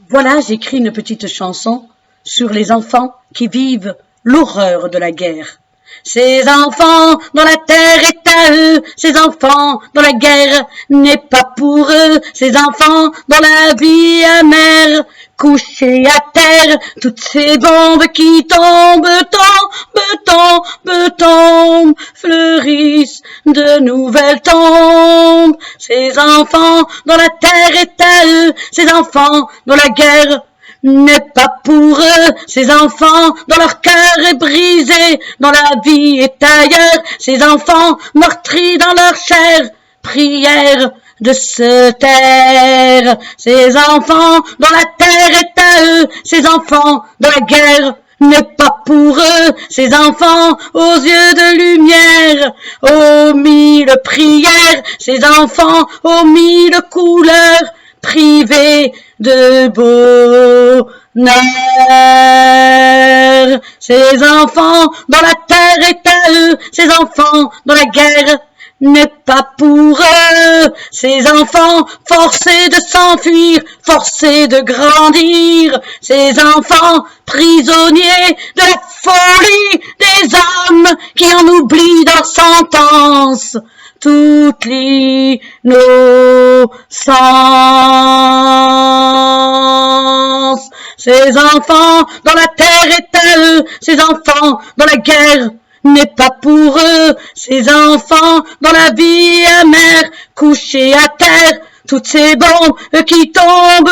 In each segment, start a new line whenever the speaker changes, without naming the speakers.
Voilà, j'écris une petite chanson sur les enfants qui vivent l'horreur de la guerre. Ces enfants dont la terre est à eux, ces enfants dont la guerre n'est pas pour eux, ces enfants dont la vie est amère, couchés à terre, toutes ces bombes qui tombent, tombent, fleurissent de nouvelles tombes. Ces enfants dont la terre est à eux, ces enfants dont la guerre n'est pas pour eux, ces enfants dont leur cœur est brisé, dont la vie est ailleurs, ces enfants meurtris dans leur chair, prière de se taire, ces enfants dont la terre est à eux, ces enfants dont la guerre n'est pas pour eux, ces enfants aux yeux de lumière, aux mille prières, ces enfants aux mille couleurs, privés de bonheur. Ces enfants dont la terre est à eux, ces enfants dont la guerre n'est pas pour eux, ces enfants forcés de s'enfuir, forcés de grandir, ces enfants prisonniers de la folie des hommes qui en oublient leur sentence, toute l'innocence. Ces enfants dont la terre est à eux, ces enfants dont la guerre n'est pas pour eux, ces enfants dont la vie est amère, couchés à terre, toutes ces bombes qui tombent,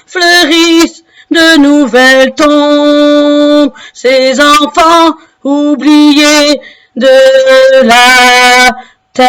fleurissent de nouvelles tombes. Ces enfants oubliés de la terre.